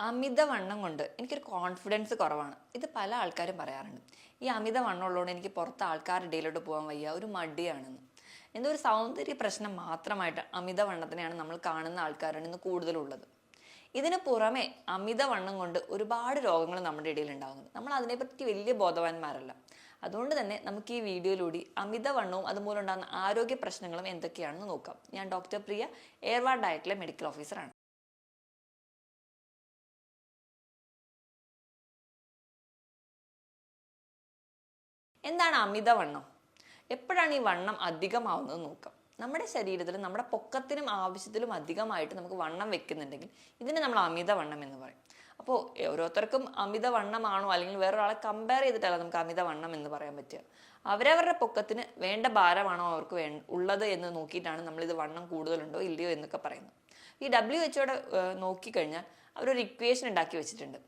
അമിതവണ്ണം കൊണ്ട് എനിക്കൊരു കോൺഫിഡൻസ് കുറവാണ്. ഇത് പല ആൾക്കാരും പറയാറുണ്ട്. ഈ അമിതവണ്ണം ഉള്ളതുകൊണ്ട് എനിക്ക് പുറത്ത് ആൾക്കാരുടെ ഇടയിലോട്ട് പോകാൻ വയ്യ, ഒരു മടിയാണെന്ന്. എന്തോ ഒരു സൗന്ദര്യ പ്രശ്നം മാത്രമായിട്ട് അമിതവണ്ണത്തിനെയാണ് നമ്മൾ കാണുന്ന ആൾക്കാരാണ് ഇന്ന് കൂടുതലുള്ളത്. ഇതിന് പുറമെ അമിതവണ്ണം കൊണ്ട് ഒരുപാട് രോഗങ്ങൾ നമ്മുടെ ഇടയിൽ ഉണ്ടാകുന്നുണ്ട്. നമ്മൾ അതിനെപ്പറ്റി വലിയ ബോധവാന്മാരല്ല. അതുകൊണ്ട് തന്നെ നമുക്ക് ഈ വീഡിയോയിലൂടെ അമിതവണ്ണവും അതുമൂലം ഉണ്ടാകുന്ന ആരോഗ്യ പ്രശ്നങ്ങളും എന്തൊക്കെയാണെന്ന് നോക്കാം. ഞാൻ ഡോക്ടർ പ്രിയ, എയർവാ ഡയറ്റിലെ മെഡിക്കൽ ഓഫീസറാണ്. എന്താണ് അമിതവണ്ണം? എപ്പോഴാണ് ഈ വണ്ണം അധികമാവുന്നത് നോക്കാം. നമ്മുടെ ശരീരത്തിൽ നമ്മുടെ പൊക്കത്തിനും ആവശ്യത്തിലും അധികമായിട്ട് നമുക്ക് വണ്ണം വെക്കുന്നുണ്ടെങ്കിൽ ഇതിനെ നമ്മൾ അമിതവണ്ണം എന്ന് പറയും. അപ്പോൾ ഓരോരുത്തർക്കും അമിതവണ്ണമാണോ അല്ലെങ്കിൽ വേറൊരാളെ കമ്പയർ ചെയ്തിട്ടല്ല നമുക്ക് അമിതവണ്ണം എന്ന് പറയാൻ പറ്റുക. അവരവരുടെ പൊക്കത്തിന് വേണ്ട ഭാരമാണോ അവർക്ക് ഉള്ളത് എന്ന് നോക്കിയിട്ടാണ് നമ്മളിത് വണ്ണം കൂടുതലുണ്ടോ ഇല്ലയോ എന്നൊക്കെ പറയുന്നത്. ഈ WHO നോക്കിക്കഴിഞ്ഞാൽ അവരൊരു ഇക്വേഷൻ ഉണ്ടാക്കി വെച്ചിട്ടുണ്ട്.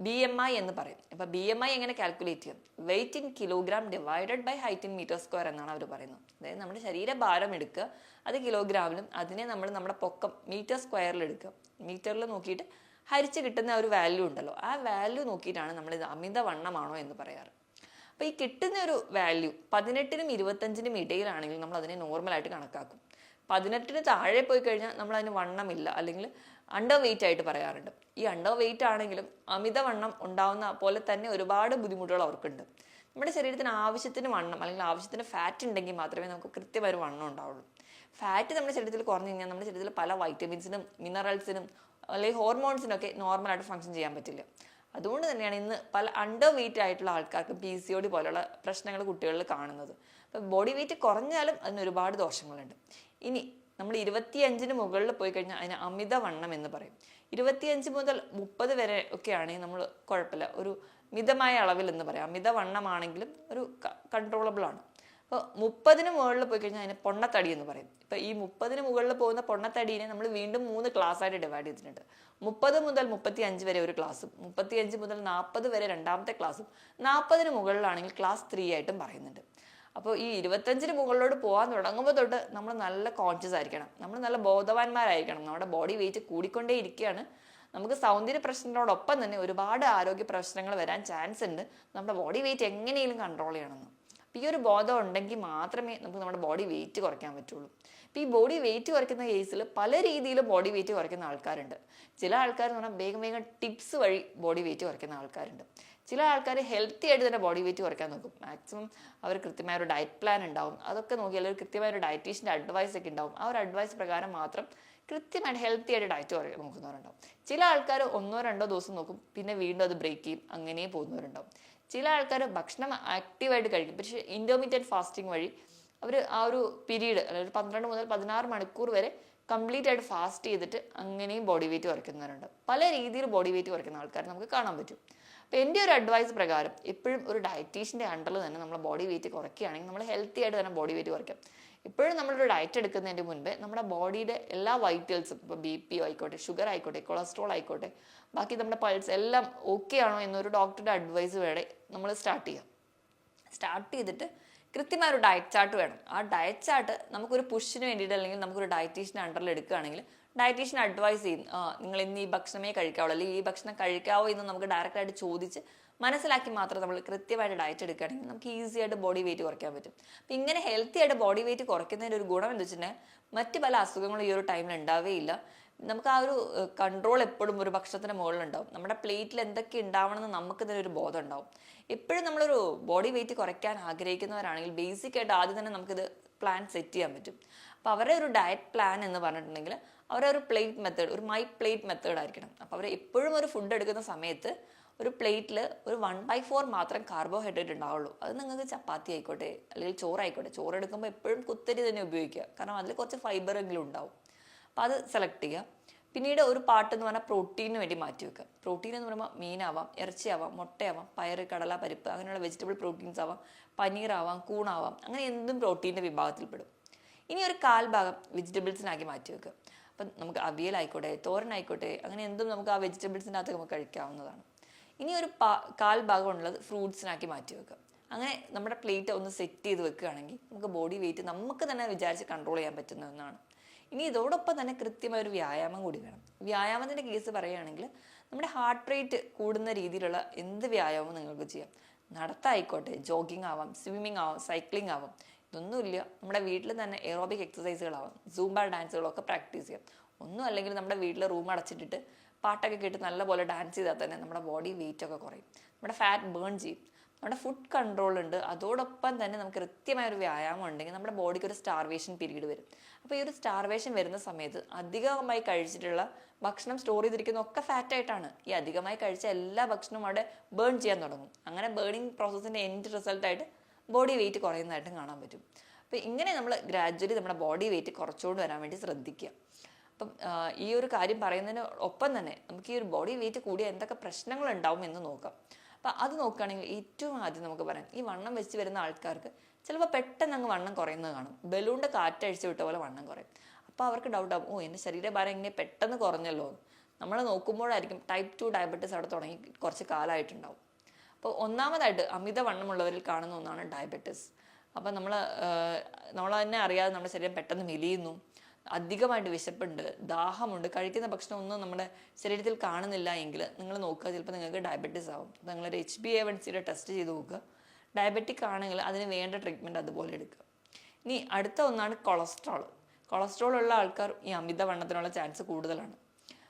BMI എന്ന് പറയും. ഇപ്പൊ BMI എങ്ങനെ കാൽക്കുലേറ്റ് ചെയ്യും? Weight in kilogram divided by height in metre square എന്നാണ് അവർ പറയുന്നത്. അതായത് നമ്മുടെ ശരീരഭാരം എടുക്കുക, അത് കിലോഗ്രാമിലും അതിനെ നമ്മൾ നമ്മുടെ പൊക്കം മീറ്റർ സ്ക്വയറിൽ എടുക്കുക. മീറ്ററിൽ നോക്കിയിട്ട് ഹരിച്ച് കിട്ടുന്ന ഒരു വാല്യൂ ഉണ്ടല്ലോ, ആ വാല്യൂ നോക്കിയിട്ടാണ് നമ്മൾ ഇത് അമിതവണ്ണമാണോ എന്ന് പറയാറ്. അപ്പൊ ഈ കിട്ടുന്ന ഒരു വാല്യൂ 18നും 25നും ഇടയിലാണെങ്കിൽ നമ്മൾ അതിനെ നോർമലായിട്ട് കണക്കാക്കും. 18ന് താഴെ പോയി കഴിഞ്ഞാൽ നമ്മൾ അതിന് വണ്ണമില്ല അല്ലെങ്കിൽ അണ്ടർ വെയിറ്റ് ആയിട്ട് പറയാറുണ്ട്. ഈ അണ്ടർ വെയിറ്റ് ആണെങ്കിലും അമിതവണ്ണം ഉണ്ടാവുന്ന പോലെ തന്നെ ഒരുപാട് ബുദ്ധിമുട്ടുകൾ അവർക്കുണ്ട്. നമ്മുടെ ശരീരത്തിന് ആവശ്യത്തിന് വണ്ണം അല്ലെങ്കിൽ ആവശ്യത്തിന് ഫാറ്റ് ഉണ്ടെങ്കിൽ മാത്രമേ നമുക്ക് കൃത്യമായ ഒരു വണ്ണം ഉണ്ടാവുള്ളൂ. ഫാറ്റ് നമ്മുടെ ശരീരത്തിൽ കുറഞ്ഞു കഴിഞ്ഞാൽ നമ്മുടെ ശരീരത്തിൽ പല വൈറ്റമിൻസിനും മിനറൽസിനും അല്ലെങ്കിൽ ഹോർമോൺസിനൊക്കെ നോർമലായിട്ട് ഫങ്ഷൻ ചെയ്യാൻ പറ്റില്ല. അതുകൊണ്ട് തന്നെയാണ് ഇന്ന് പല അണ്ടർ വെയിറ്റ് ആയിട്ടുള്ള ആൾക്കാർക്ക് PCOD പോലുള്ള പ്രശ്നങ്ങൾ കുട്ടികളിൽ കാണുന്നത്. അപ്പം ബോഡി വെയിറ്റ് കുറഞ്ഞാലും അതിന് ഒരുപാട് ദോഷങ്ങളുണ്ട്. ഇനി നമ്മൾ 25ന് മുകളിൽ പോയി കഴിഞ്ഞാൽ അതിന് അമിതവണ്ണം എന്ന് പറയും. 25 മുതൽ 30 വരെ ഒക്കെ ആണെങ്കിൽ നമ്മൾ കുഴപ്പമില്ല, ഒരു മിതമായ അളവിൽ എന്ന് പറയാം. അമിതവണ്ണമാണെങ്കിലും ഒരു കൺട്രോളബിൾ ആണ്. അപ്പോൾ 30ന് മുകളിൽ പോയി കഴിഞ്ഞാൽ അതിന് പൊണ്ണത്തടി എന്ന് പറയും. ഇപ്പം ഈ 30ന് മുകളിൽ പോകുന്ന പൊണ്ണത്തടീനെ നമ്മൾ വീണ്ടും 3 ക്ലാസ്സായിട്ട് ഡിവൈഡ് ചെയ്തിട്ടുണ്ട്. 30 മുതൽ 35 വരെ ഒരു ക്ലാസ്സും 35 മുതൽ 40 വരെ രണ്ടാമത്തെ ക്ലാസ്സും 40ന് മുകളിലാണെങ്കിൽ ക്ലാസ് 3 ആയിട്ടും പറയുന്നുണ്ട്. അപ്പോൾ ഈ 25ന് മുകളിലോട്ട് പോകാൻ തുടങ്ങുമ്പോൾ തൊട്ട് നമ്മൾ നല്ല കോൺഷ്യസ് ആയിരിക്കണം, നമ്മൾ നല്ല ബോധവാന്മാരായിരിക്കണം. നമ്മുടെ ബോഡി വെയിറ്റ് കൂടിക്കൊണ്ടേ ഇരിക്കുകയാണ്. നമുക്ക് സൗന്ദര്യ പ്രശ്നങ്ങളോടൊപ്പം തന്നെ ഒരുപാട് ആരോഗ്യ പ്രശ്നങ്ങൾ വരാൻ ചാൻസ് ഉണ്ട്. നമ്മുടെ ബോഡി വെയിറ്റ് എങ്ങനെയും കൺട്രോൾ ചെയ്യണമെന്ന്. ഈ ഒരു ബോധം ഉണ്ടെങ്കിൽ മാത്രമേ നമുക്ക് നമ്മുടെ ബോഡി വെയിറ്റ് കുറയ്ക്കാൻ പറ്റുള്ളൂ. ഈ ബോഡി വെയിറ്റ് കുറയ്ക്കുന്ന കേസിൽ പല രീതിയിലും ബോഡി വെയിറ്റ് കുറയ്ക്കുന്ന ആൾക്കാരുണ്ട്. ചില ആൾക്കാർ എന്ന് പറഞ്ഞാൽ വേഗം വേഗം ടിപ്സ് വഴി ബോഡി വെയിറ്റ് കുറയ്ക്കുന്ന ആൾക്കാരുണ്ട്. ചില ആൾക്കാർ ഹെൽത്തി ആയിട്ട് തന്നെ ബോഡി വെയിറ്റ് കുറയ്ക്കാൻ നോക്കും. മാക്സിമം അവർ കൃത്യമായ ഒരു ഡയറ്റ് പ്ലാൻ ഉണ്ടാവും, അതൊക്കെ നോക്കി അല്ലെങ്കിൽ കൃത്യമായ ഒരു ഡയറ്റീഷ്യൻ്റെ അഡ്വൈസ് ഒക്കെ ഉണ്ടാവും. ആ ഒരു അഡ്വൈസ് പ്രകാരം മാത്രം കൃത്യമായിട്ട് ഹെൽത്തി ആയിട്ട് ഡയറ്റ് നോക്കുന്നവരുണ്ടാവും. ചില ആൾക്കാർ 1-2 ദിവസം നോക്കും, പിന്നെ വീണ്ടും അത് ബ്രേക്ക് ചെയ്യും, അങ്ങനെ പോകുന്നവരുണ്ടാവും. ചില ആൾക്കാർ ഭക്ഷണം ആക്റ്റീവായിട്ട് കഴിക്കും, പക്ഷേ ഇൻറ്റർമീഡിയറ്റ് ഫാസ്റ്റിംഗ് വഴി അവർ ആ ഒരു പീരീഡ് അതായത് 12 മുതൽ 16 മണിക്കൂർ വരെ കംപ്ലീറ്റ് ആയിട്ട് ഫാസ്റ്റ് ചെയ്തിട്ട് അങ്ങനെയും ബോഡി വെയിറ്റ് കുറയ്ക്കുന്നവരുണ്ട്. പല രീതിയിൽ ബോഡി വെയിറ്റ് കുറയ്ക്കുന്ന ആൾക്കാർ നമുക്ക് കാണാൻ പറ്റും. അപ്പോൾ എൻ്റെ ഒരു അഡ്വൈസ് പ്രകാരം എപ്പോഴും ഒരു ഡയറ്റീഷ്യൻ്റെ അണ്ടറിൽ തന്നെ നമ്മൾ ബോഡി വെയിറ്റ് കുറയ്ക്കുകയാണെങ്കിൽ നമ്മൾ ഹെൽത്തി ആയിട്ട് തന്നെ ബോഡി വെയിറ്റ് കുറയ്ക്കാം. എപ്പോഴും നമ്മളൊരു ഡയറ്റ് എടുക്കുന്നതിൻ്റെ മുൻപേ നമ്മുടെ ബോഡിയുടെ എല്ലാ വൈറ്റൽസും, ഇപ്പോൾ BP ആയിക്കോട്ടെ, ഷുഗർ ആയിക്കോട്ടെ, കൊളസ്ട്രോൾ ആയിക്കോട്ടെ, ബാക്കി നമ്മുടെ പൾസ് എല്ലാം ഓക്കെ ആണോ എന്നൊരു ഡോക്ടറുടെ അഡ്വൈസ് വേണേ നമ്മൾ സ്റ്റാർട്ട് ചെയ്തിട്ട് കൃത്യമായ ഒരു ഡയറ്റ് ചാർട്ട് വേണം. ആ ഡയറ്റ് ചാർട്ട് നമുക്കൊരു പുഷിന് വേണ്ടിയിട്ട് അല്ലെങ്കിൽ നമുക്കൊരു ഡയറ്റീഷ്യൻ്റെ അണ്ടറിൽ എടുക്കുകയാണെങ്കിൽ ഡയറ്റീഷ്യൻ അഡ്വൈസ് ചെയ്യും, നിങ്ങൾ ഇന്ന് ഈ ഭക്ഷണമേ കഴിക്കാവുള്ളൂ അല്ലെങ്കിൽ ഈ ഭക്ഷണം കഴിക്കാവോ എന്ന് നമുക്ക് ഡയറക്റ്റായിട്ട് ചോദിച്ച് മനസ്സിലാക്കി മാത്രം നമ്മൾ കൃത്യമായിട്ട് ഡയറ്റ് എടുക്കുകയാണെങ്കിൽ നമുക്ക് ഈസി ആയിട്ട് ബോഡി വെയിറ്റ് കുറയ്ക്കാൻ പറ്റും. അപ്പം ഇങ്ങനെ ഹെൽത്തി ആയിട്ട് ബോഡി വെയിറ്റ് കുറയ്ക്കുന്നതിൻ്റെ ഒരു ഗുണം എന്താ വെച്ചിട്ടുണ്ടെങ്കിൽ മറ്റ് പല അസുഖങ്ങളും ഈ ഒരു ടൈമിൽ ഉണ്ടാവുകയില്ല. നമുക്ക് ആ ഒരു കൺട്രോൾ എപ്പോഴും ഒരു ഭക്ഷണത്തിന് മുകളിലുണ്ടാവും. നമ്മുടെ പ്ലേറ്റിൽ എന്തൊക്കെ ഉണ്ടാവണമെന്ന് നമുക്ക് തന്നെ ഒരു ബോധം ഉണ്ടാവും. എപ്പോഴും നമ്മളൊരു ബോഡി വെയിറ്റ് കുറയ്ക്കാൻ ആഗ്രഹിക്കുന്നവരാണെങ്കിൽ ബേസിക് ആയിട്ട് ആദ്യം തന്നെ നമുക്കിത് പ്ലാൻ സെറ്റ് ചെയ്യാൻ പറ്റും. അപ്പോൾ അവരുടെ ഒരു ഡയറ്റ് പ്ലാൻ എന്ന് പറഞ്ഞിട്ടുണ്ടെങ്കിൽ അവരുടെ ഒരു പ്ലേറ്റ് മെത്തേഡ്, ഒരു മൈ പ്ലേറ്റ് മെത്തേഡ് ആയിരിക്കണം. അപ്പോൾ അവർ എപ്പോഴും ഒരു ഫുഡ് എടുക്കുന്ന സമയത്ത് ഒരു പ്ലേറ്റിൽ ഒരു 1/4 മാത്രം കാർബോഹൈഡ്രേറ്റ് ഉണ്ടാവുള്ളൂ. അത് നിങ്ങൾക്ക് ചപ്പാത്തി ആയിക്കോട്ടെ അല്ലെങ്കിൽ ചോറായിക്കോട്ടെ, ചോറ് എടുക്കുമ്പോൾ എപ്പോഴും കുത്തരി തന്നെ ഉപയോഗിക്കുക, കാരണം അതിൽ കുറച്ച് ഫൈബർ എങ്കിലും ഉണ്ടാവും. അപ്പോൾ അത് സെലക്ട് ചെയ്യുക. പിന്നീട് ഒരു പാർട്ട് എന്ന് പറഞ്ഞാൽ പ്രോട്ടീനിന് വേണ്ടി മാറ്റി വെക്കുക. പ്രോട്ടീൻ എന്ന് പറയുമ്പോൾ മീനാവാം, ഇറച്ചിയാവാം, മുട്ടയാവാം, പയറ്, കടല, പരിപ്പ്, അങ്ങനെയുള്ള വെജിറ്റബിൾ പ്രോട്ടീൻസ് ആവാം, പനീറാവാം, കൂണാവാം, അങ്ങനെ എന്തും പ്രോട്ടീൻ്റെ വിഭാഗത്തിൽപ്പെടും. ഇനി ഒരു 1/4 ഭാഗം വെജിറ്റബിൾസിനാക്കി മാറ്റി വെക്കുക. അപ്പം നമുക്ക് അവിയലായിക്കോട്ടെ, തോരനായിക്കോട്ടെ, അങ്ങനെ എന്തും നമുക്ക് ആ വെജിറ്റബിൾസിൻ്റെ അകത്ത് നമുക്ക് കഴിക്കാവുന്നതാണ്. ഇനി ഒരു 1/4 ഭാഗം ഉള്ളത് ഫ്രൂട്ട്സിനാക്കി മാറ്റി വെക്കുക. അങ്ങനെ നമ്മുടെ പ്ലേറ്റ് ഒന്ന് സെറ്റ് ചെയ്ത് വെക്കുകയാണെങ്കിൽ നമുക്ക് ബോഡി വെയിറ്റ് നമുക്ക് തന്നെ വിചാരിച്ച് കൺട്രോൾ ചെയ്യാൻ പറ്റുന്ന ഒന്നാണ്. ഇനി ഇതോടൊപ്പം തന്നെ കൃത്യമായ ഒരു വ്യായാമം കൂടി വേണം. വ്യായാമത്തിൻ്റെ കേസ് പറയുകയാണെങ്കിൽ നമ്മുടെ ഹാർട്ട് റേറ്റ് കൂടുന്ന രീതിയിലുള്ള എന്ത് വ്യായാമവും നിങ്ങൾക്ക് ചെയ്യാം. നടത്തായിക്കോട്ടെ, ജോഗിങ് ആവാം, സ്വിമ്മിങ് ആവാം, സൈക്ലിംഗ് ആവാം, ഇതൊന്നുമില്ല നമ്മുടെ വീട്ടിൽ തന്നെ എറോബിക് എക്സസൈസുകളാവാം, സൂംബ ഡാൻസുകളൊക്കെ പ്രാക്ടീസ് ചെയ്യാം. ഒന്നും അല്ലെങ്കിൽ നമ്മുടെ വീട്ടിൽ റൂം അടച്ചിട്ടിട്ട് പാട്ടൊക്കെ കേട്ട് നല്ലപോലെ ഡാൻസ് ചെയ്താൽ തന്നെ നമ്മുടെ ബോഡി വെയിറ്റ് ഒക്കെ കുറയും, നമ്മുടെ ഫാറ്റ് ബേൺ ചെയ്യും, നമ്മുടെ ഫുഡ് കൺട്രോൾ ഉണ്ട്. അതോടൊപ്പം തന്നെ നമുക്ക് കൃത്യമായ ഒരു വ്യായാമം ഉണ്ടെങ്കിൽ നമ്മുടെ ബോഡിക്ക് ഒരു സ്റ്റാർവേഷൻ പീരീഡ് വരും. അപ്പോൾ ഈ ഒരു സ്റ്റാർവേഷൻ വരുന്ന സമയത്ത് അധികമായി കഴിച്ചിട്ടുള്ള ഭക്ഷണം സ്റ്റോർ ചെയ്തിരിക്കുന്ന ഒക്കെ ഫാറ്റായിട്ടാണ്. ഈ അധികമായി കഴിച്ച എല്ലാ ഭക്ഷണവും അവിടെ ബേൺ ചെയ്യാൻ തുടങ്ങും. അങ്ങനെ ബേണിംഗ് പ്രോസസ്സിൻ്റെ എൻഡ് റിസൾട്ടായിട്ട് ബോഡി വെയിറ്റ് കുറയുന്നതായിട്ടും കാണാൻ പറ്റും. അപ്പോൾ ഇങ്ങനെ നമ്മൾ ഗ്രാജ്വലി നമ്മുടെ ബോഡി വെയിറ്റ് കുറച്ചുകൊണ്ട് വരാൻ വേണ്ടി ശ്രദ്ധിക്കുക. അപ്പം ഈ ഒരു കാര്യം പറയുന്നതിന് ഒപ്പം തന്നെ നമുക്ക് ഈ ഒരു ബോഡി വെയിറ്റ് കൂടിയ എന്തൊക്കെ പ്രശ്നങ്ങൾ ഉണ്ടാവും എന്ന് നോക്കാം. അപ്പം അത് നോക്കുകയാണെങ്കിൽ ഏറ്റവും ആദ്യം നമുക്ക് പറയാം, ഈ വണ്ണം വെച്ച് വരുന്ന ആൾക്കാർക്ക് ചിലപ്പോൾ പെട്ടെന്ന് അങ്ങ് വണ്ണം കുറയുന്നത് കാണും. ബലൂണിൻ്റെ കാറ്റഴിച്ച് വിട്ട പോലെ വണ്ണം കുറയും. അപ്പോൾ അവർക്ക് ഡൗട്ട് ആവും, ഓ എൻ്റെ ശരീരഭാരം ഇങ്ങനെ പെട്ടെന്ന് കുറഞ്ഞല്ലോ. നമ്മൾ നോക്കുമ്പോഴായിരിക്കും ടൈപ്പ് 2 ഡയബറ്റീസ് അവിടെ തുടങ്ങി കുറച്ച് കാലമായിട്ടുണ്ടാവും. അപ്പോൾ ഒന്നാമതായിട്ട് അമിത വണ്ണമുള്ളവരിൽ കാണുന്ന ഒന്നാണ് ഡയബറ്റീസ്. അപ്പം നമ്മൾ തന്നെ അറിയാതെ നമ്മുടെ ശരീരം പെട്ടെന്ന് മെലിയുന്നു, അധികമായിട്ട് വിശപ്പുണ്ട്, ദാഹമുണ്ട്, കഴിക്കുന്ന ഭക്ഷണം ഒന്നും നമ്മുടെ ശരീരത്തിൽ കാണുന്നില്ല എങ്കിൽ നിങ്ങൾ നോക്കുക, ചിലപ്പോൾ നിങ്ങൾക്ക് ഡയബറ്റീസ് ആവും. അപ്പോൾ നിങ്ങളൊരു HbA1c ടെസ്റ്റ് ചെയ്ത് നോക്കുക. ഡയബറ്റിക് ആണെങ്കിൽ അതിന് വേണ്ട ട്രീറ്റ്മെൻറ്റ് അതുപോലെ എടുക്കുക. ഇനി അടുത്ത ഒന്നാണ് കൊളസ്ട്രോൾ. കൊളസ്ട്രോൾ ഉള്ള ആൾക്കാർ ഈ അമിതവണ്ണത്തിനുള്ള ചാൻസ് കൂടുതലാണ്.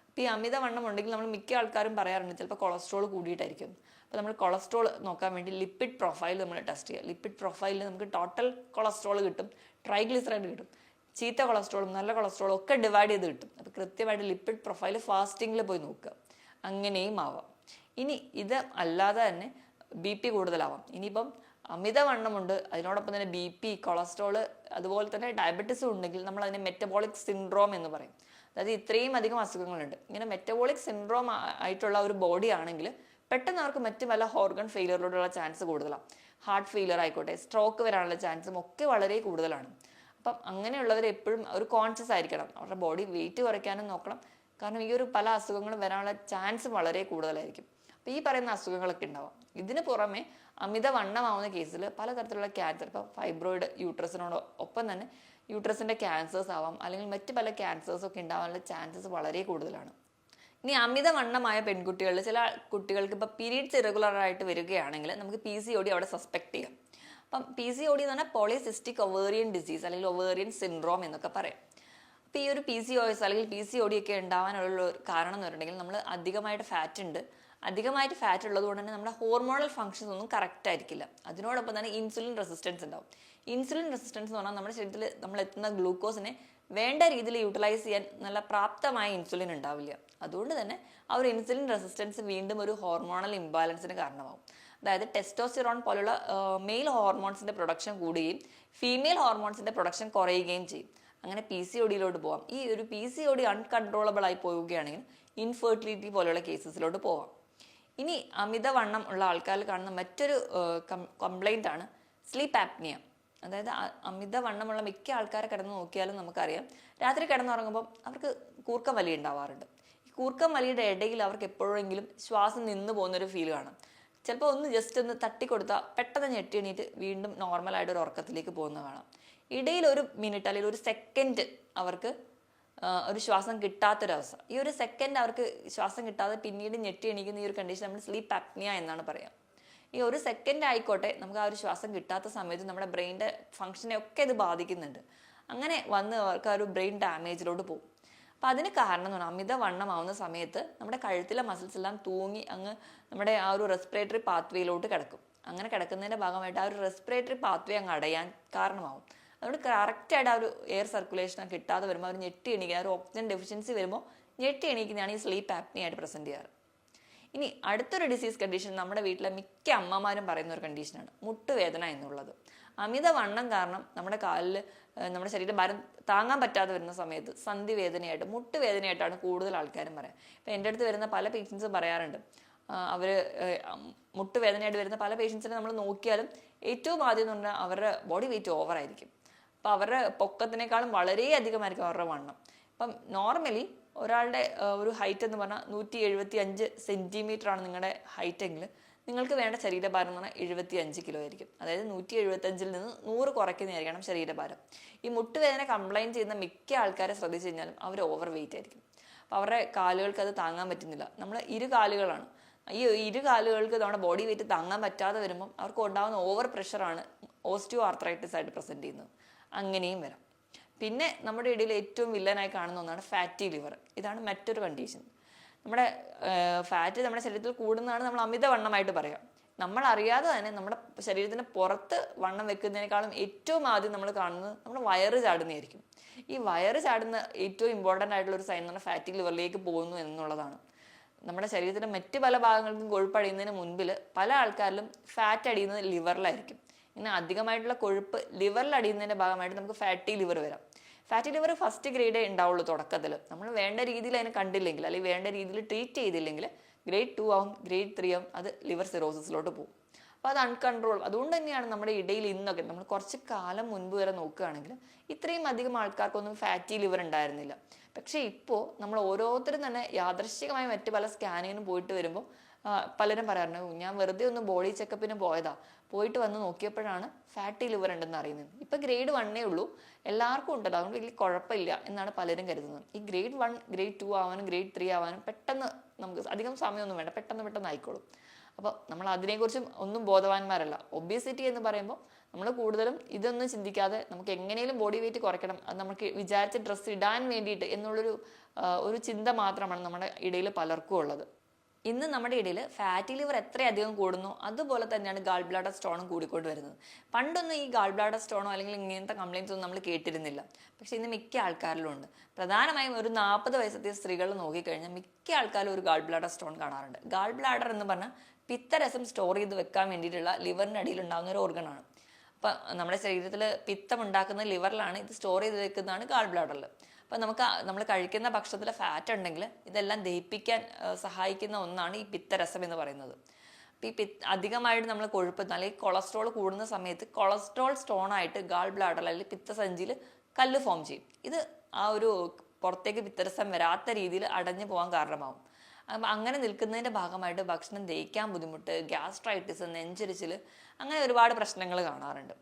അപ്പോൾ ഈ അമിതവണ്ണം ഉണ്ടെങ്കിൽ നമ്മൾ മിക്ക ആൾക്കാരും പറയാറുണ്ട് ചിലപ്പോൾ കൊളസ്ട്രോൾ കൂടിയിട്ടായിരിക്കും. അപ്പോൾ നമ്മൾ കൊളസ്ട്രോൾ നോക്കാൻ വേണ്ടി ലിപ്പിഡ് പ്രൊഫൈൽ നമ്മൾ ടെസ്റ്റ് ചെയ്യുക. ലിപ്പിഡ് പ്രൊഫൈലിൽ നമുക്ക് ടോട്ടൽ കൊളസ്ട്രോൾ കിട്ടും, ട്രൈഗ്ലിസറൈഡ് കിട്ടും, ചീത്ത കൊളസ്ട്രോളും നല്ല കൊളസ്ട്രോളും ഒക്കെ ഡിവൈഡ് ചെയ്ത് കിട്ടും. അപ്പോൾ കൃത്യമായിട്ട് ലിപ്പിഡ് പ്രൊഫൈൽ ഫാസ്റ്റിങ്ങിൽ പോയി നോക്കുക. അങ്ങനെയും ആവാം. ഇനി ഇത് അല്ലാതെ തന്നെ BP കൂടുതലാവാം. ഇനിയിപ്പം അമിതവണ്ണമുണ്ട്, അതിനോടൊപ്പം തന്നെ BP, കൊളസ്ട്രോൾ, അതുപോലെ തന്നെ ഡയബറ്റീസും ഉണ്ടെങ്കിൽ നമ്മൾ അതിനെ മെറ്റബോളിക് സിൻഡ്രോം എന്ന് പറയും. അതായത് ഇത്രയും അധികം അസുഖങ്ങളുണ്ട്. ഇങ്ങനെ മെറ്റബോളിക് സിൻഡ്രോം ആയിട്ടുള്ള ഒരു ബോഡി ആണെങ്കിൽ പെട്ടെന്ന് അവർക്ക് മറ്റ് പല ഓർഗൻ ഫെയിലിയറിലോട്ടുള്ള ചാൻസ് കൂടുതലാണ്. ഹാർട്ട് ഫെയിലിയർ ആയിക്കോട്ടെ, സ്ട്രോക്ക് വരാനുള്ള ചാൻസും ഒക്കെ വളരെ കൂടുതലാണ്. അപ്പം അങ്ങനെയുള്ളവർ എപ്പോഴും ഒരു കോൺഷ്യസ് ആയിരിക്കണം. അവരുടെ ബോഡി വെയിറ്റ് കുറയ്ക്കാനും നോക്കണം. കാരണം ഈ ഒരു പല അസുഖങ്ങളും വരാനുള്ള ചാൻസ് വളരെ കൂടുതലായിരിക്കും. അപ്പോൾ ഈ പറയുന്ന അസുഖങ്ങളൊക്കെ ഉണ്ടാവാം. ഇതിന് പുറമെ അമിതവണ്ണമാവുന്ന കേസിൽ പലതരത്തിലുള്ള ക്യാൻസർ, ഇപ്പോൾ ഫൈബ്രോയിഡ്, യൂട്രസിനോട് ഒപ്പം തന്നെ യൂട്രസിൻ്റെ ക്യാൻസേഴ്സ് ആവാം, അല്ലെങ്കിൽ മറ്റ് പല ക്യാൻസേഴ്സൊക്കെ ഉണ്ടാവാനുള്ള ചാൻസസ് വളരെ കൂടുതലാണ്. ഇനി അമിതവണ്ണമായ പെൺകുട്ടികളിൽ ചില കുട്ടികൾക്ക് ഇപ്പോൾ പീരീഡ്സ് ഇറഗുലർ ആയിട്ട് വരികയാണെങ്കിൽ നമുക്ക് PCOD അവിടെ സസ്പെക്ട് ചെയ്യാം. അപ്പം PCOD എന്ന് പറഞ്ഞാൽ പോളിസിസ്റ്റിക് ഒവേറിയൻ ഡിസീസ് അല്ലെങ്കിൽ ഒവേറിയൻ സിൻഡ്രോം എന്നൊക്കെ പറയാം. അപ്പോൾ ഈ ഒരു PCOS അല്ലെങ്കിൽ PCOD ഒക്കെ ഉണ്ടാവാനുള്ള ഒരു കാരണം എന്ന് പറഞ്ഞിട്ടുണ്ടെങ്കിൽ നമ്മൾ അധികമായിട്ട് ഫാറ്റ് ഉള്ളത് കൊണ്ട് തന്നെ നമ്മുടെ ഹോർമോണൽ ഫങ്ഷൻസ് ഒന്നും കറക്റ്റ് ആയിരിക്കില്ല. അതിനോടൊപ്പം തന്നെ ഇൻസുലിൻ റെസിസ്റ്റൻസ് ഉണ്ടാവും. ഇൻസുലിൻ റെസിസ്റ്റൻസ് എന്ന് പറഞ്ഞാൽ നമ്മുടെ ശരീരത്തിൽ നമ്മൾ എത്തുന്ന ഗ്ലൂക്കോസിനെ വേണ്ട രീതിയിൽ യൂട്ടിലൈസ് ചെയ്യാൻ നല്ല പ്രാപ്തമായ ഇൻസുലിൻ ഉണ്ടാവില്ല. അതുകൊണ്ട് തന്നെ ആ ഒരു ഇൻസുലിൻ റെസിസ്റ്റൻസ് വീണ്ടും ഒരു ഹോർമോണൽ ഇംബാലൻസിന് കാരണമാവും. അതായത് ടെസ്റ്റോസ്റ്റിറോൺ പോലുള്ള മെയിൽ ഹോർമോൺസിന്റെ പ്രൊഡക്ഷൻ കൂടുകയും ഫീമെയിൽ ഹോർമോൺസിന്റെ പ്രൊഡക്ഷൻ കുറയുകയും ചെയ്യും. അങ്ങനെ PCODയിലോട്ട് പോവാം. ഈ ഒരു PCOD അൺകൺട്രോളബിൾ ആയി പോവുകയാണെങ്കിൽ ഇൻഫെർട്ടിലിറ്റി പോലുള്ള കേസസിലോട്ട് പോവാം. ഇനി അമിതവണ്ണം ഉള്ള ആൾക്കാരിൽ കാണുന്ന മറ്റൊരു കംപ്ലൈൻ്റ് ആണ് സ്ലീപ്പ് ആപ്നിയ. അതായത് അമിതവണ്ണമുള്ള മിക്ക ആൾക്കാരെ കിടന്ന് നോക്കിയാലും നമുക്കറിയാം രാത്രി കിടന്നുറങ്ങുമ്പോൾ അവർക്ക് കൂർക്കം വലി ഉണ്ടാവാറുണ്ട്. ഈ കൂർക്കം വലിയുടെ ഇടയിൽ അവർക്ക് എപ്പോഴെങ്കിലും ശ്വാസം നിന്ന് പോകുന്നൊരു ഫീൽ കാണാം. ചിലപ്പോൾ ജസ്റ്റ് ഒന്ന് തട്ടിക്കൊടുത്താൽ പെട്ടെന്ന് ഞെട്ടി എണീറ്റ് വീണ്ടും നോർമലായിട്ട് ഒരു ഉറക്കത്തിലേക്ക് പോകുന്ന കാണാം. ഇടയിൽ ഒരു മിനിറ്റ് അല്ലെങ്കിൽ ഒരു സെക്കൻഡ് അവർക്ക് ഒരു ശ്വാസം കിട്ടാത്തൊരവസ്ഥ. ഈ ഒരു സെക്കൻഡ് അവർക്ക് ശ്വാസം കിട്ടാതെ പിന്നീട് ഞെട്ടി എണീക്കുന്ന ഈ ഒരു കണ്ടീഷൻ നമ്മൾ സ്ലീപ്പ് ആപ്നിയ എന്നാണ് പറയുക. ഈ ഒരു സെക്കൻഡ് ആയിക്കോട്ടെ നമുക്ക് ആ ഒരു ശ്വാസം കിട്ടാത്ത സമയത്ത് നമ്മുടെ ബ്രെയിൻ്റെ ഫംഗ്ഷനെ ഒക്കെ ഇത് ബാധിക്കുന്നുണ്ട്. അങ്ങനെ വന്ന് അവർക്ക് ആ ഒരു ബ്രെയിൻ ഡാമേജിലോട്ട് പോകും. അപ്പോൾ അതിന് കാരണം എന്ന് പറഞ്ഞാൽ അമിതവണ്ണമാവുന്ന സമയത്ത് നമ്മുടെ കഴുത്തിലെ മസിൽസ് എല്ലാം തൂങ്ങി അങ്ങ് നമ്മുടെ ആ ഒരു റെസ്പിറേറ്ററി പാത്വേയിലോട്ട് കിടക്കും. അങ്ങനെ കിടക്കുന്നതിൻ്റെ ഭാഗമായിട്ട് ആ ഒരു റെസ്പിറേറ്ററി പാത്വേ അങ്ങ് അടയാൻ കാരണമാവും. അതുകൊണ്ട് കറക്റ്റായിട്ട് ആ ഒരു എയർ സർക്കുലേഷൻ കിട്ടാതെ വരുമ്പോൾ അവർ ഞെട്ടി എണീക്കുക, ആ ഒരു ഓക്സിജൻ ഡെഫിഷ്യൻസി വരുമ്പോൾ ഞെട്ടി എണീക്കുന്നതാണ് ഈ സ്ലീപ്പ് ആപ്നിയ ആയിട്ട് പ്രസൻറ്റ് ചെയ്യാറ്. ഇനി അടുത്തൊരു ഡിസീസ് കണ്ടീഷൻ നമ്മുടെ വീട്ടിലെ മിക്ക അമ്മമാരും പറയുന്ന ഒരു കണ്ടീഷനാണ് മുട്ടുവേദന എന്നുള്ളത്. അമിതവണ്ണം കാരണം നമ്മുടെ കാലിൽ നമ്മുടെ ശരീരഭാരം താങ്ങാൻ പറ്റാതെ വരുന്ന സമയത്ത് സന്ധിവേദനയായിട്ട് മുട്ടുവേദനയായിട്ടാണ് കൂടുതൽ ആൾക്കാരും പറയാം. ഇപ്പം എൻ്റെ അടുത്ത് വരുന്ന പല പേഷ്യൻസും പറയാറുണ്ട് അവർ മുട്ടുവേദനയായിട്ട് വരുന്ന പല പേഷ്യൻസിനെ നമ്മൾ നോക്കിയാലും ഏറ്റവും ആദ്യം എന്ന് പറഞ്ഞാൽ അവരുടെ ബോഡി വെയിറ്റ് ഓവറായിരിക്കും. അപ്പോൾ അവരുടെ പൊക്കത്തിനേക്കാളും വളരെ അധികമായിരിക്കും അവരുടെ വണ്ണം. ഇപ്പം നോർമലി ഒരാളുടെ ഒരു ഹൈറ്റ് എന്ന് പറഞ്ഞാൽ 175 സെൻറ്റിമീറ്റർ ആണ് നിങ്ങളുടെ ഹൈറ്റ് എങ്കിൽ നിങ്ങൾക്ക് വേണ്ട ശരീരഭാരം എന്ന് പറഞ്ഞാൽ 75 കിലോ ആയിരിക്കും. അതായത് 175-ൽ നിന്ന് 100 കുറയ്ക്കുന്നതായിരിക്കണം ശരീരഭാരം. ഈ മുട്ടുവേദന കംപ്ലൈൻറ്റ് ചെയ്യുന്ന മിക്ക ആൾക്കാരെ ശ്രദ്ധിച്ചു കഴിഞ്ഞാലും അവർ ഓവർ വെയിറ്റ് ആയിരിക്കും. അപ്പോൾ അവരുടെ കാലുകൾക്ക് അത് താങ്ങാൻ പറ്റുന്നില്ല. നമ്മൾ ഇരുകാലുകളാണ്, ഈ ഇരുകാലുകൾക്ക് നമ്മുടെ ബോഡി വെയിറ്റ് താങ്ങാൻ പറ്റാതെ വരുമ്പം അവർക്ക് ഉണ്ടാകുന്ന ഓവർ പ്രഷറാണ് ഓസ്റ്റിയോ ആർത്രൈറ്റിസ് ആയിട്ട് പ്രസൻറ്റ് ചെയ്യുന്നത്. അങ്ങനെയും വരാം. പിന്നെ നമ്മുടെ ഇടയിൽ ഏറ്റവും വില്ലനായി കാണുന്ന ഒന്നാണ് ഫാറ്റി ലിവർ. ഇതാണ് മറ്റൊരു കണ്ടീഷൻ. നമ്മുടെ ഫാറ്റ് നമ്മുടെ ശരീരത്തിൽ കൂടുന്നതാണ് നമ്മൾ അമിതവണ്ണമായിട്ട് പറയാം. നമ്മൾ അറിയാതെ തന്നെ നമ്മുടെ ശരീരത്തിന് പുറത്ത് വണ്ണം വെക്കുന്നതിനേക്കാളും ഏറ്റവും ആദ്യം നമ്മൾ കാണുന്നത് നമ്മുടെ വയറ് ചാടുന്നതായിരിക്കും. ഈ വയറ് ചാടുന്ന ഏറ്റവും ഇമ്പോർട്ടൻ്റ് ആയിട്ടുള്ള ഒരു സൈൻ എന്ന് പറഞ്ഞാൽ ഫാറ്റി ലിവറിലേക്ക് പോകുന്നു എന്നുള്ളതാണ്. നമ്മുടെ ശരീരത്തിൻ്റെ മറ്റ് പല ഭാഗങ്ങൾക്കും കൊഴുപ്പ് അടിയുന്നതിന് മുൻപിൽ പല ആൾക്കാരിലും ഫാറ്റ് അടിയുന്നത് ലിവറിലായിരിക്കും. ഇങ്ങനെ അധികമായിട്ടുള്ള കൊഴുപ്പ് ലിവറിൽ അടിയുന്നതിൻ്റെ ഭാഗമായിട്ട് നമുക്ക് ഫാറ്റി ലിവർ വരാം. ഫാറ്റി ലിവർ ഫസ്റ്റ് ഗ്രേഡേ ഉണ്ടാവുള്ളൂ തുടക്കത്തിൽ. നമ്മൾ വേണ്ട രീതിയിൽ അതിനെ കണ്ടില്ലെങ്കിൽ അല്ലെങ്കിൽ വേണ്ട രീതിയിൽ ട്രീറ്റ് ചെയ്തില്ലെങ്കിൽ ഗ്രേഡ് 2 ആവും, ഗ്രേഡ് 3 ആവും, അത് ലിവർ സിറോസിസിലോട്ട് പോകും. അപ്പോൾ അത് അൺകൺട്രോൾ. അതുകൊണ്ട് തന്നെയാണ് നമ്മുടെ ഇടയിൽ ഇന്നൊക്കെ നമ്മൾ കുറച്ച് കാലം മുൻപ് വരെ നോക്കുകയാണെങ്കിൽ ഇത്രയും അധികം ആൾക്കാർക്കൊന്നും ഫാറ്റി ലിവർ ഉണ്ടായിരുന്നില്ല. പക്ഷേ ഇപ്പോൾ നമ്മൾ ഓരോരുത്തരും തന്നെ യാദൃശ്ചികമായി മറ്റ് പല സ്കാനിങ്ങിനും പോയിട്ട് വരുമ്പോൾ പലരും പറയാറുണ്ട്, ഞാൻ വെറുതെ ഒന്ന് ബോഡി ചെക്കപ്പിന് പോയതാ, പോയിട്ട് വന്ന് നോക്കിയപ്പോഴാണ് ഫാറ്റി ലിവർ ഉണ്ടെന്ന് അറിയുന്നത്. ഇപ്പം ഗ്രേഡ് 1 ഉള്ളൂ, എല്ലാവർക്കും ഉണ്ടല്ലോ, അതുകൊണ്ട് വലിയ കുഴപ്പമില്ല എന്നാണ് പലരും കരുതുന്നത്. ഈ ഗ്രേഡ് 1, ഗ്രേഡ് 2 ആവാനും ഗ്രേഡ് 3 ആവാനും പെട്ടെന്ന് നമുക്ക് അധികം സമയമൊന്നും വേണ്ട, പെട്ടെന്ന് ആയിക്കോളും. അപ്പോൾ നമ്മൾ അതിനെക്കുറിച്ചും ഒന്നും ബോധവാന്മാരല്ല. ഒബേസിറ്റി എന്ന് പറയുമ്പോൾ നമ്മൾ കൂടുതലും ഇതൊന്നും ചിന്തിക്കാതെ നമുക്ക് എങ്ങനെയും ബോഡി വെയിറ്റ് കുറയ്ക്കണം, അത് നമുക്ക് വിചാരിച്ച ഡ്രസ്സ് ഇടാൻ വേണ്ടിയിട്ട് ഒരു ചിന്ത മാത്രമാണ് നമ്മുടെ ഇടയിൽ പലർക്കും ഉള്ളത്. ഇന്ന് നമ്മുടെ ഇടയിൽ ഫാറ്റി ലിവർ എത്രയധികം കൂടുന്നു അതുപോലെ തന്നെയാണ് ഗാൾ ബ്ലാഡർ സ്റ്റോണും കൂടിക്കൊണ്ട് വരുന്നത്. പണ്ടൊന്നും ഈ ഗാൾ ബ്ലാഡർ സ്റ്റോണോ അല്ലെങ്കിൽ ഇങ്ങനത്തെ കംപ്ലയിൻസ് ഒന്നും നമ്മൾ കേട്ടിരുന്നില്ല. പക്ഷെ ഇന്ന് മിക്ക ആൾക്കാരിലും ഉണ്ട്. പ്രധാനമായും ഒരു 40 വയസ്സെത്തിയ സ്ത്രീകൾ നോക്കിക്കഴിഞ്ഞാൽ മിക്ക ആൾക്കാരും ഒരു ഗാൾ ബ്ലാഡർ സ്റ്റോൺ കാണാറുണ്ട്. ഗാൾ ബ്ലാഡർ എന്ന് പറഞ്ഞാൽ പിത്തരസം സ്റ്റോർ ചെയ്ത് വെക്കാൻ വേണ്ടിയിട്ടുള്ള ലിവറിനടിയിൽ ഉണ്ടാകുന്ന ഒരു ഓർഗനാണ്. അപ്പം നമ്മുടെ ശരീരത്തിൽ പിത്തം ഉണ്ടാക്കുന്ന ലിവറിലാണ്, ഇത് സ്റ്റോർ ചെയ്ത് വെക്കുന്നതാണ് ഗാൾ ബ്ലാഡറിൽ. അപ്പം നമ്മൾ കഴിക്കുന്ന ഭക്ഷണത്തിൽ ഫാറ്റ് ഉണ്ടെങ്കിൽ ഇതെല്ലാം ദഹിപ്പിക്കാൻ സഹായിക്കുന്ന ഒന്നാണ് ഈ പിത്തരസം എന്ന് പറയുന്നത്. അപ്പം ഈ അധികമായിട്ട് നമ്മൾ കൊഴുപ്പ് അല്ലെങ്കിൽ കൊളസ്ട്രോൾ കൂടുന്ന സമയത്ത് കൊളസ്ട്രോൾ സ്റ്റോണായിട്ട് ഗാൾ ബ്ലാഡറിൽ അല്ലെങ്കിൽ പിത്തസഞ്ചിയിൽ കല്ല് ഫോം ചെയ്യും. ഇത് ആ ഒരു പുറത്തേക്ക് പിത്തരസം വരാത്ത രീതിയിൽ അടഞ്ഞു പോകാൻ കാരണമാവും. അപ്പം അങ്ങനെ നിൽക്കുന്നതിൻ്റെ ഭാഗമായിട്ട് ഭക്ഷണം ദഹിക്കാൻ ബുദ്ധിമുട്ട്, ഗ്യാസ്ട്രൈറ്റിസ്, നെഞ്ചരിച്ചിൽ, അങ്ങനെ ഒരുപാട് പ്രശ്നങ്ങൾ കാണാറുണ്ട്.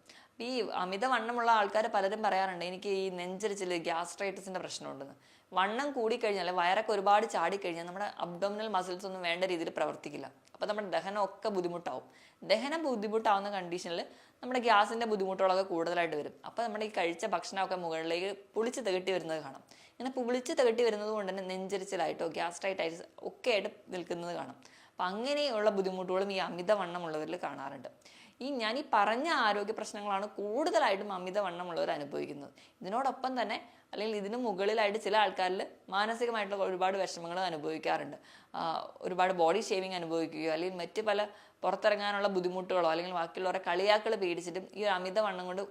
ഈ അമിതവണ്ണമുള്ള ആൾക്കാർ പലരും പറയാറുണ്ട്, എനിക്ക് ഈ നെഞ്ചരിച്ചിൽ, ഗ്യാസ്ട്രൈറ്റിസിൻ്റെ പ്രശ്നമുണ്ടെന്ന്. വണ്ണം കൂടിക്കഴിഞ്ഞാൽ, വയറൊക്കെ ഒരുപാട് ചാടിക്കഴിഞ്ഞാൽ നമ്മുടെ അബ്ഡോമിനൽ മസിൽസ് ഒന്നും വേണ്ട രീതിയിൽ പ്രവർത്തിക്കില്ല. അപ്പോൾ നമ്മുടെ ദഹനമൊക്കെ ബുദ്ധിമുട്ടാവും. ദഹനം ബുദ്ധിമുട്ടാവുന്ന കണ്ടീഷനിൽ നമ്മുടെ ഗ്യാസിൻ്റെ ബുദ്ധിമുട്ടുകളൊക്കെ കൂടുതലായിട്ട് വരും. അപ്പോൾ നമ്മുടെ ഈ കഴിച്ച ഭക്ഷണമൊക്കെ മുകളിലേക്ക് പുളിച്ച് തികട്ടി വരുന്നത് കാണാം. ഇങ്ങനെ പുളിച്ച് തികട്ടി വരുന്നത് കൊണ്ട് തന്നെ നെഞ്ചരിച്ചിലായിട്ടോ ഗ്യാസ്ട്രൈറ്റൈറ്റിസ് ഒക്കെ ആയിട്ട് നിൽക്കുന്നത് കാണാം. അപ്പം അങ്ങനെയുള്ള ബുദ്ധിമുട്ടുകളും ഈ അമിതവണ്ണമുള്ളവരിൽ കാണാറുണ്ട്. ഞാൻ ഈ പറഞ്ഞ ആരോഗ്യ പ്രശ്നങ്ങളാണ് കൂടുതലായിട്ടും അമിതവണ്ണമുള്ളവർ അനുഭവിക്കുന്നത്. ഇതിനോടൊപ്പം തന്നെ അല്ലെങ്കിൽ ഇതിന് മുകളിലായിട്ട് ചില ആൾക്കാരിൽ മാനസികമായിട്ടുള്ള ഒരുപാട് വിഷമങ്ങൾ അനുഭവിക്കാറുണ്ട്. ഒരുപാട് ബോഡി ഷേവിങ് അനുഭവിക്കുകയോ അല്ലെങ്കിൽ മറ്റ് പല പുറത്തിറങ്ങാനുള്ള ബുദ്ധിമുട്ടുകളോ അല്ലെങ്കിൽ ബാക്കിയുള്ളവരെ കളിയാക്കൾ പേടിച്ചിട്ടും ഈ അമിതവണ്ണം കൊണ്ട്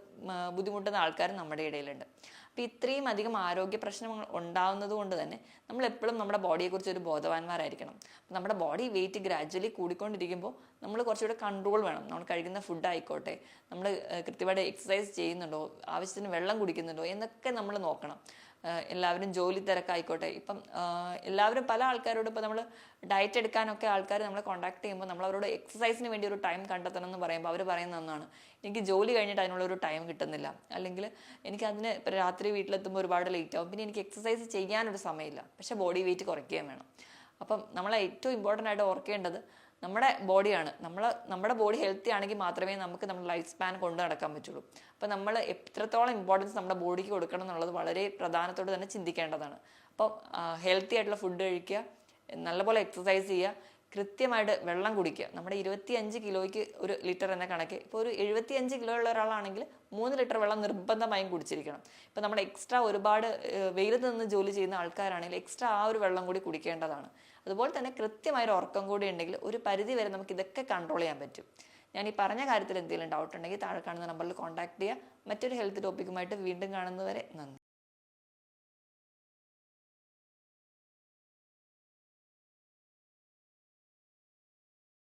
ബുദ്ധിമുട്ടുന്ന ആൾക്കാർ നമ്മുടെ ഇടയിലുണ്ട്. അപ്പോൾ ഇത്രയും അധികം ആരോഗ്യ പ്രശ്നങ്ങൾ ഉണ്ടാവുന്നത് കൊണ്ട് തന്നെ നമ്മൾ എപ്പോഴും നമ്മുടെ ബോഡിയെക്കുറിച്ച് ഒരു ബോധവാന്മാരായിരിക്കണം. അപ്പോൾ നമ്മുടെ ബോഡി വെയിറ്റ് ഗ്രാജ്വലി കൂടിക്കൊണ്ടിരിക്കുമ്പോൾ നമ്മൾ കുറച്ചുകൂടെ കൺട്രോൾ വേണം. നമ്മൾ കഴിക്കുന്ന ഫുഡ് ആയിക്കോട്ടെ, നമ്മൾ കൃത്യമായിട്ട് എക്സസൈസ് ചെയ്യുന്നുണ്ടോ, ആവശ്യത്തിന് വെള്ളം കുടിക്കുന്നുണ്ടോ എന്നൊക്കെ നമ്മൾ നോക്കണം. എല്ലാവരും ജോലി തിരക്കായിക്കോട്ടെ, ഇപ്പം എല്ലാവരും പല ആൾക്കാരോട് ഇപ്പോൾ നമ്മൾ ഡയറ്റ് എടുക്കാനൊക്കെ ആൾക്കാർ നമ്മളെ കോൺടാക്ട് ചെയ്യുമ്പോൾ നമ്മൾ അവരോട് എക്സസൈസിന് വേണ്ടി ഒരു ടൈം കണ്ടെത്തണം എന്ന് പറയുമ്പോൾ അവർ പറയുന്ന ഒന്നാണ്, എനിക്ക് ജോലി കഴിഞ്ഞിട്ട് അതിനുള്ളൊരു ടൈം കിട്ടുന്നില്ല, അല്ലെങ്കിൽ എനിക്ക് അതിന് ഇപ്പോൾ രാത്രി വീട്ടിലെത്തുമ്പോൾ ഒരുപാട് ലേറ്റ് ആവും, പിന്നെ എനിക്ക് എക്സസൈസ് ചെയ്യാനൊരു സമയമില്ല, പക്ഷേ ബോഡി വെയിറ്റ് കുറയ്ക്കുകയും വേണം. അപ്പം നമ്മളെ ഏറ്റവും ഇമ്പോർട്ടൻ്റ് ആയിട്ട് ഓർക്കേണ്ടത് നമ്മുടെ ബോഡിയാണ്. നമ്മുടെ ബോഡി ഹെൽത്തി ആണെങ്കിൽ മാത്രമേ നമുക്ക് നമ്മുടെ ലൈഫ് സ്പാൻ കൊണ്ട് നടക്കാൻ പറ്റുള്ളൂ. അപ്പോൾ നമ്മൾ എത്രത്തോളം ഇമ്പോർട്ടൻസ് നമ്മുടെ ബോഡിക്ക് കൊടുക്കണം എന്നുള്ളത് വളരെ പ്രധാനത്തോട് തന്നെ ചിന്തിക്കേണ്ടതാണ്. അപ്പോൾ ഹെൽത്തി ആയിട്ടുള്ള ഫുഡ് കഴിക്കുക, നല്ലപോലെ എക്സസൈസ് ചെയ്യുക, കൃത്യമായിട്ട് വെള്ളം കുടിക്കുക. നമ്മുടെ 25 കിലോയ്ക്ക് 1 ലിറ്റർ എന്ന കണക്ക്, ഇപ്പോൾ ഒരു 75 കിലോ ഉള്ള ഒരാളാണെങ്കിൽ 3 ലിറ്റർ വെള്ളം നിർബന്ധമായും കുടിച്ചിരിക്കണം. ഇപ്പോൾ നമ്മുടെ എക്സ്ട്രാ ഒരുപാട് വെയിലത്ത് നിന്ന് ജോലി ചെയ്യുന്ന ആൾക്കാരാണെങ്കിൽ എക്സ്ട്രാ ആ ഒരു വെള്ളം കൂടി കുടിക്കേണ്ടതാണ്. അതുപോലെ തന്നെ കൃത്യമായൊരു ഉറക്കം കൂടി ഉണ്ടെങ്കിൽ ഒരു പരിധി വരെ നമുക്ക് ഇതൊക്കെ കൺട്രോൾ ചെയ്യാൻ പറ്റും. ഞാൻ ഈ പറഞ്ഞ കാര്യത്തിൽ എന്തെങ്കിലും ഡൗട്ട് ഉണ്ടെങ്കിൽ താഴെ കാണുന്ന നമ്പറിൽ കോൺടാക്ട് ചെയ്യുക. മറ്റൊരു ഹെൽത്ത് ടോപ്പിക്കുമായിട്ട് വീണ്ടും കാണുന്നവരെ നന്ദി.